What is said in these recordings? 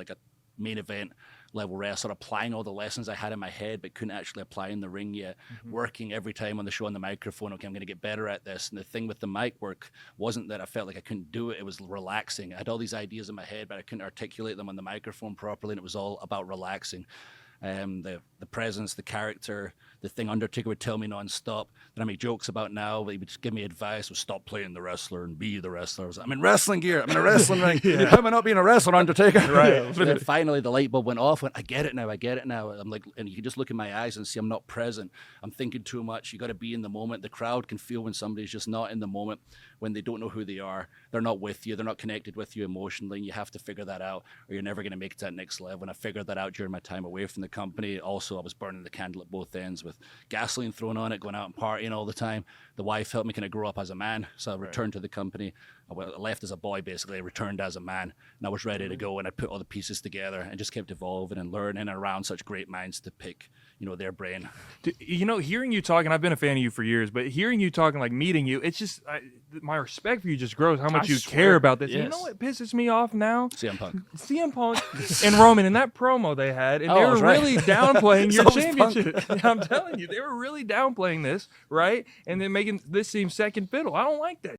like a main event level wrestler, applying all the lessons I had in my head but couldn't actually apply in the ring yet, working every time on the show on the microphone. Okay, I'm going to get better at this. And the thing with the mic work wasn't that I felt like I couldn't do it. It was relaxing. I had all these ideas in my head, but I couldn't articulate them on the microphone properly, and it was all about relaxing. The presence, the character, the thing Undertaker would tell me nonstop that I make jokes about now, but he would just give me advice, was stop playing the wrestler and be the wrestler. I was like, I'm in wrestling gear, I'm in a wrestling ring. How am I not being a wrestler, Undertaker? Right. And then finally the light bulb went off. I get it now. I'm like, and you can just look in my eyes and see I'm not present. I'm thinking too much. You got to be in the moment. The crowd can feel when somebody's just not in the moment, when they don't know who they are. They're not with you. They're not connected with you emotionally. And you have to figure that out, or you're never going to make it to that next level. And I figured that out during my time away from the company. Also, I was burning the candle at both ends with gasoline thrown on it, going out and partying all the time. The wife helped me kind of grow up as a man. So I returned to the company. I left as a boy, basically. I returned as a man, and I was ready to go. And I put all the pieces together and just kept evolving and learning around such great minds to pick, their brain. Hearing you talking, I've been a fan of you for years, but hearing you talking, like meeting you, it's just my respect for you just grows. How much you care about this. Yes. You know what pisses me off now? CM Punk and Roman in that promo they had, and they were really downplaying your championship. I'm telling you, they were really downplaying this, right? And then making this seem second fiddle. I don't like that.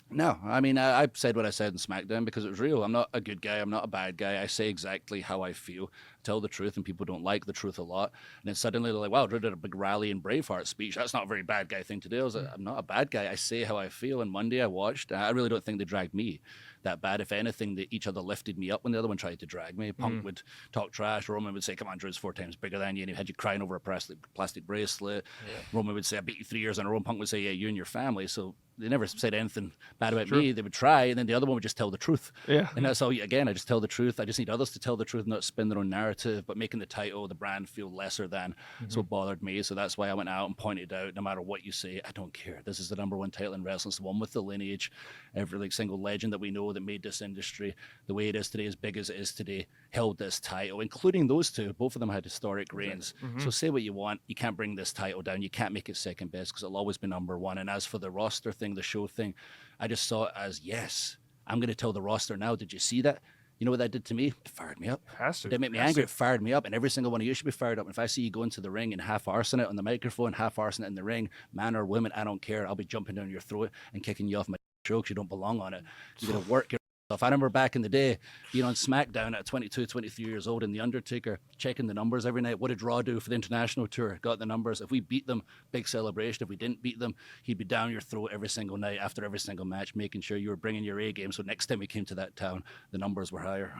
No, I mean, I said what I said in SmackDown because it was real. I'm not a good guy. I'm not a bad guy. I say exactly how I feel, tell the truth, and people don't like the truth a lot. And then suddenly they're like, wow, Drew did a big rally and Braveheart speech. That's not a very bad guy thing to do. I was like, I'm not a bad guy. I say how I feel. And Monday I watched. I really don't think they dragged me that bad. If anything, each other lifted me up when the other one tried to drag me. Punk would talk trash. Roman would say, come on, Drew's 4 times bigger than you. And he had you crying over a plastic bracelet. Yeah. Roman would say, I beat you 3 years in a row. Punk would say, yeah, you and your family. So they never said anything bad about me. They would try, and then the other one would just tell the truth. Yeah. And that's all, again, I just tell the truth. I just need others to tell the truth, not spin their own narrative, but making the title, the brand feel lesser than. So it bothered me. So that's why I went out and pointed out, no matter what you say, I don't care. This is the #1 title in wrestling. It's the one with the lineage. Every single legend that we know that made this industry the way it is today, as big as it is today, held this title, including those two. Both of them had historic reigns. So say what you want. You can't bring this title down. You can't make it second best because it'll always be #1. And as for the roster thing, the show thing, I just saw it as, yes, I'm going to tell the roster now, did you see that? You know what that did to me? It fired me up. It didn't make me angry. It fired me up. And every single one of you should be fired up. And if I see you go into the ring and half-arsing it on the microphone, half-arsing it in the ring, man or woman, I don't care. I'll be jumping down your throat and kicking you off my show because you don't belong on it. You're going to work your stuff. I remember back in the day being on SmackDown at 22, 23 years old, and The Undertaker checking the numbers every night. What did Raw do for the international tour? Got the numbers. If we beat them, big celebration. If we didn't beat them, he'd be down your throat every single night after every single match, making sure you were bringing your A game. So next time we came to that town, the numbers were higher.